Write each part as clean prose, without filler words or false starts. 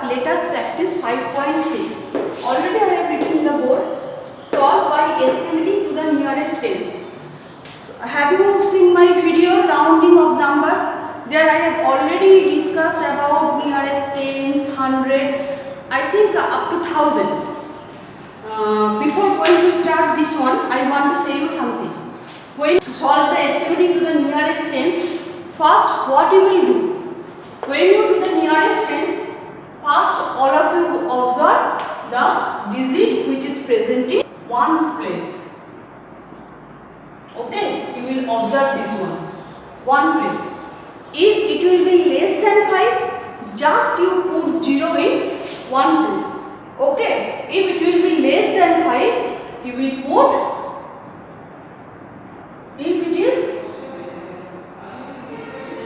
let us practice 5.6. Already I have written in the board, solve by estimating to the nearest 10. Have you seen my video rounding of numbers? There I have already discussed about nearest tens, 100, I think up to 1000. Before going to start this one, I want to say you something. When you solve the estimating to the nearest tens, first what you will do? When you do the nearest 10, first all of you observe the digit which is present in ones place. Okay, you will observe this one place. If it will be less than 5, just you put 0 in one place. Okay, if it will be less than 5, you will put, if it is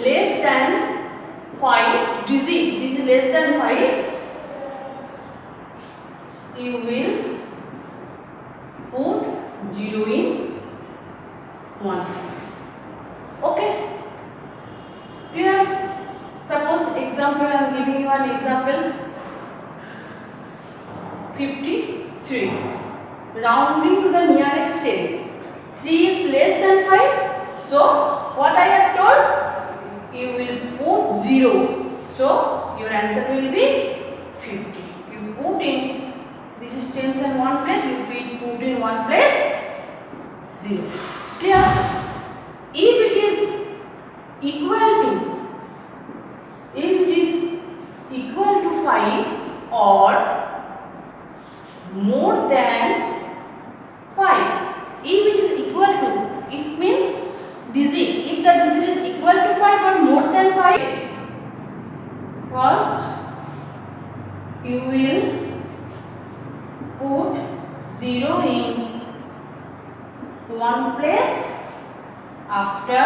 less than 5 digit, this is less than 5, you will put 0 in one place. Okay, clear? Suppose example, I am giving you an example. 53, rounding to the nearest tens. 3 is less than 5, so what I have told, you will put 0, so your answer will be 50. You put in, this is tens and one place, you put in one place 0. Clear? If it is equal to 5 or more than 5, if it is equal to, it means digit. If the digit is equal to 5 or more than 5, first you will put 0 in one place, after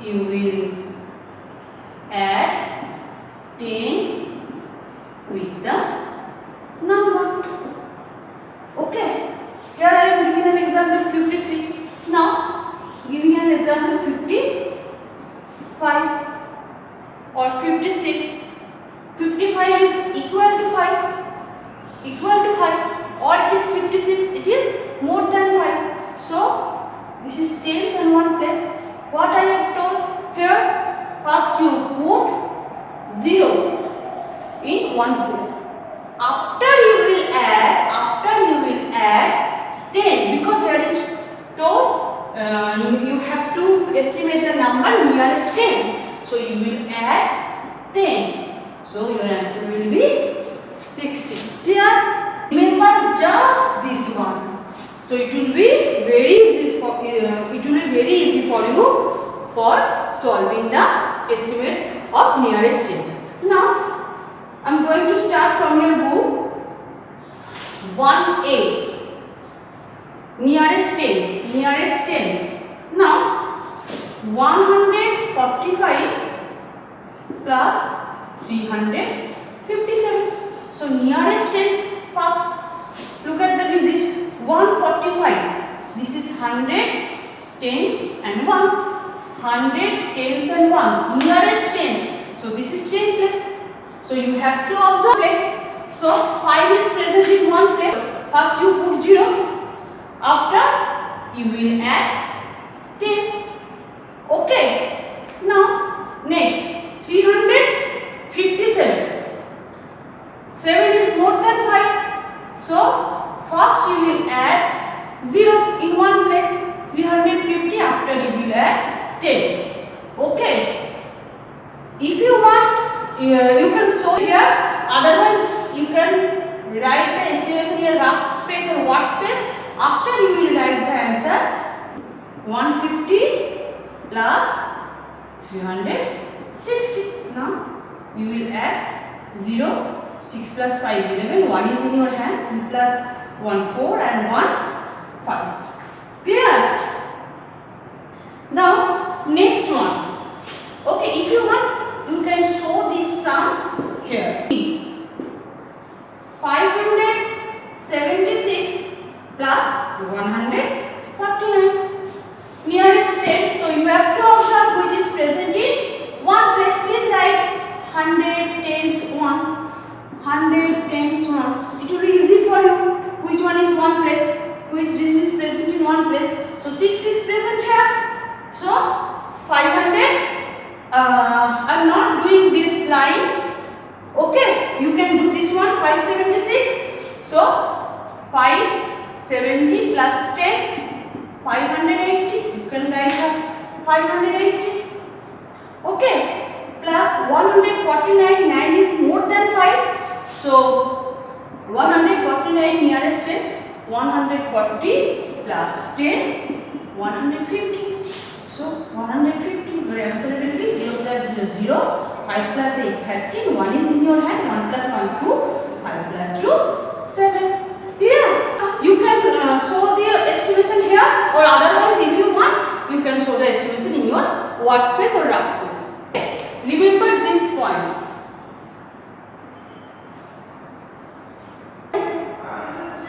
you will add 10 with the number. Okay, here I am giving an example 53. Now giving an example 55 or 56. 55 is equal to 5, or it is 56, it is more than 5. So this is tens and one place. What I have told here, first you put 0 in one place. After you will add 10, because here is told you have to estimate the number nearest tens. So you will add 10. So your answer will be 60. Clear? Remember just this one. So it will be very easy for you for solving the estimate of nearest tens. Now I am going to start from your book. 1A, nearest tens. Now 145 plus 357. So nearest tens, first look at the digit 145. This is 100 tens and ones. 100 tens and ones. Nearest 10. So this is 10 place. So you have to observe place. So 5 is present in one place. First you put 0. After you will add 10. Okay. Now next 357. 7 is more than 5. So first you will add 0 in one place. 350, after you will add 10. Okay. If you want, you can show here. Otherwise, you can write the estimation here, rough space or workspace. After you will write the answer 150 plus 360. Now you will add 0. 6 plus 5, 11. 1 is in your hand. 3 plus 1, 4 and 1, 5. Clear? Now next one. Okay, if you want, you can show this sum here. 576 plus 149. Nearest 10. So you have to observe which is present in one place. Please write 100. 580. Okay, plus 149, 9 is more than 5. So 149 nearest 10, 140 plus 10, 150. So 150, your answer will be 0 plus 0, 0, 5 plus 8, 13, 1 is in your hand, 1 plus 1, 2, 5 plus 2, 7. Clear? You can show the estimation here, or otherwise if you want, you can show the estimation in your workplace or rough place. Remember this point.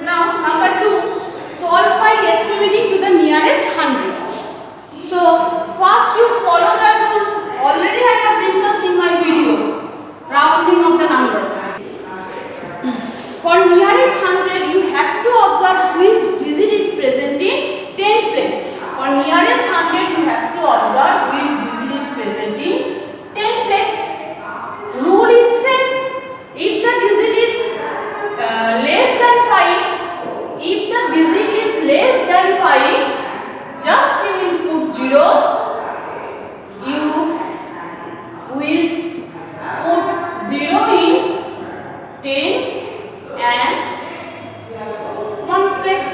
Now number 2, solve by estimating to the nearest 100. So first you follow the rule. Already I have discussed in my video, rounding of the numbers. For nearest 100 you have to observe which digit is present in 10th place. For nearest 100 you have to observe which digit is present in 10th place. Rule is same. If the digit is less than 5, if the digit is less than 5, just you will put 0. You will put 0 in tens and ones place.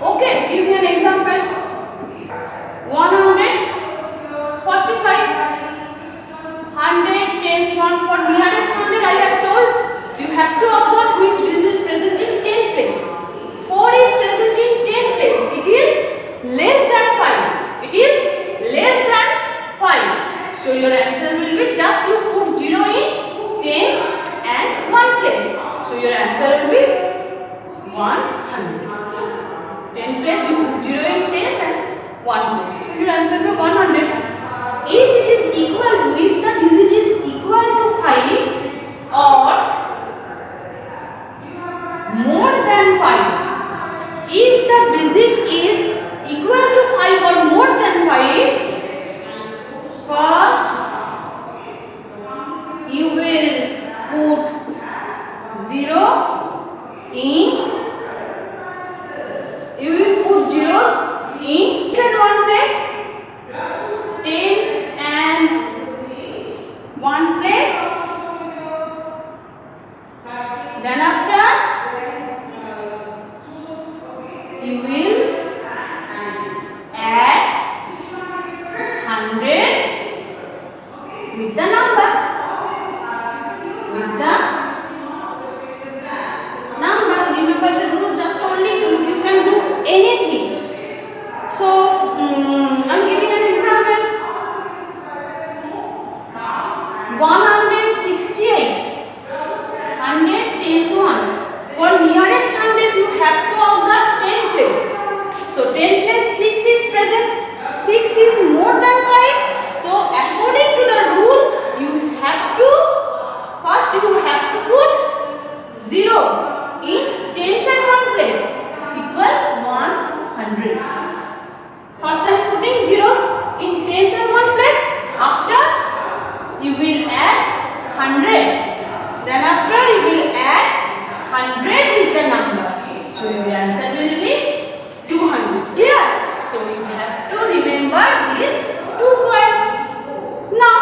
Okay, give me an example. 145, 100 tens 1. For nearest 100 I have told you have to observe which digit is present in 10th place. 4 is present in 10th place. It is less than 5. It is less than 5. So your answer will be just you put 0 in tens and 1 place. So your answer will be 100. 10 place you put 0 in tens and 1 place. So your answer will be 100. If it is equal to, if the digit is equal to 5 or more than 5, if the digit is equal to 5 or more than 5, first you will put 0 in, you will put zeros in one place, tens and 1 place. Then after you will add 100 with the number. Remember the rule, just only you can do anything. So I'm giving an example. 168, 100 tens 1. For nearest 100 you have to observe 10th place. So 10th place 6 is present. 6 is more than 5. So according to the rule you have to, first you have to put zeros in tens and 1 place equal 100. First I am putting zeros in tens and 1 place. After you will add 100. Then after you will add 100 with the number. So your answer will be 200. Clear? So you have to remember this 2 points. Now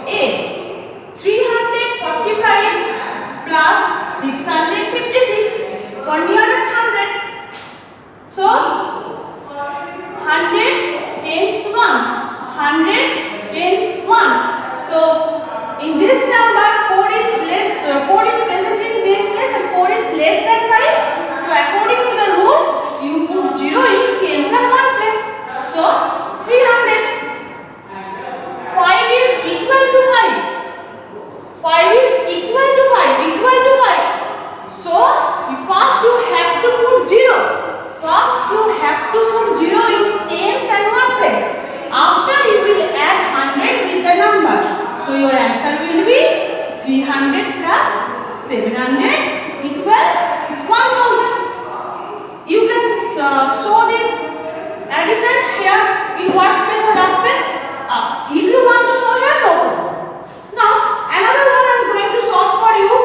A, 345 plus 656 for nearest 100. So 100 tens ones, 100 tens ones. So in this number 4 is present in 10th place and 4 is less than 5. So according to the rule you put 0 in tens and 1 place. So 300. 5 is equal to 5. 5 is equal to 5. So first you have to put 0. First you have to put 0 in tens and 1 place. After you will add 100 with the number. So your answer will be 300 plus 700 equal 1000. You can show this addition here in workplace or workplace. If you want to show here, no problem. Now another one I am going to solve for you.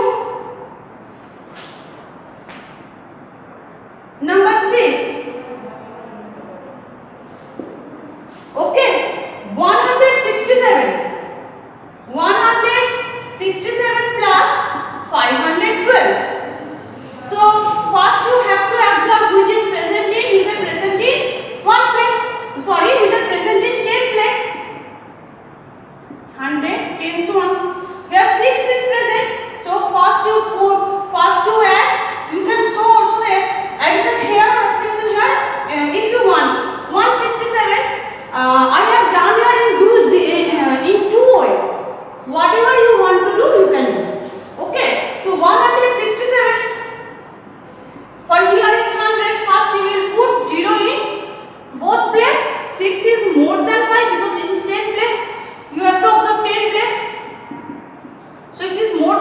Number 6.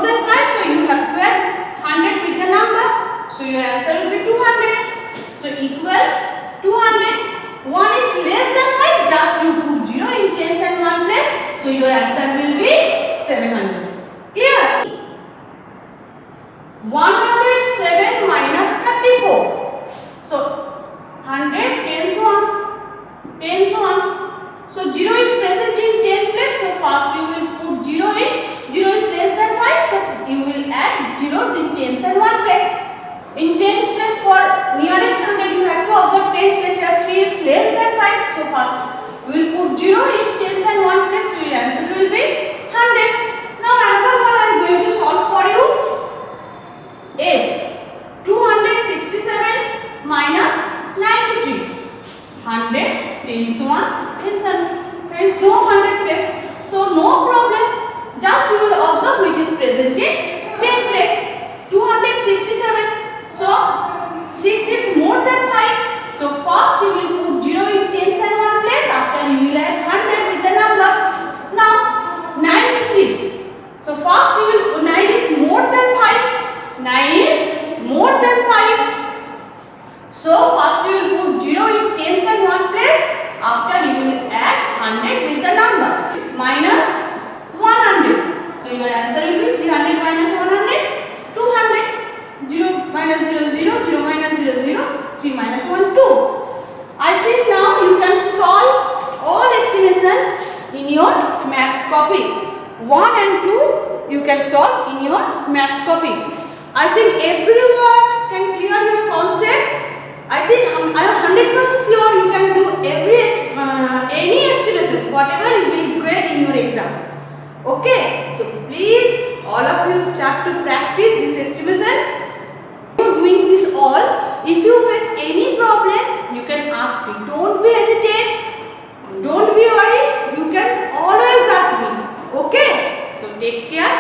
than 5, so you have to add 100 with the number. So your answer will be 200. So equal 200. 1 is less than 5, just you put 0 in tens and 1 place. So your answer will be 700. Clear? 107 minus 34. So 100 tens ones. Tens ones. So 0 is present in 10 place. So first you will put 0 in. 0 is less than 5. So you will add zeros in tens and 1 place. In tens place for nearest 100 you have to observe 10 place here 3 is less than 5. So first we will put 0 in tens and 1 place. So your answer will be 100. Now another one I am going to solve for you. A 267 minus 93. 100 tens 1 tens and there is no 100 place. So no problem. Just you will observe which is present in 10 place. 267. So 6 is more than 5. So first you will put 0 in tens and 1 place. After you will add 100 with the number. Now 93. So first you will 9 is more than 5. 9 is more than 5. So first you will put 0 in tens and 1 place. After you will add 100 with the number. Minus 100. So your answer will be 300 minus 100. 200. 0 minus 0 0. 0 minus 0 0. 3 minus 1 2. I think now you can solve all estimation in your maths copy. 1 and 2 you can solve in your maths copy. I think everyone can clear your concept. I think I am 100% sure you can do any estimation whatever you will get in your exam. Okay, so please all of you start to practice this estimation. Doing this all, if you face any problem you can ask me. Don't be hesitate, don't be worried, you can always ask me. Okay, so take care.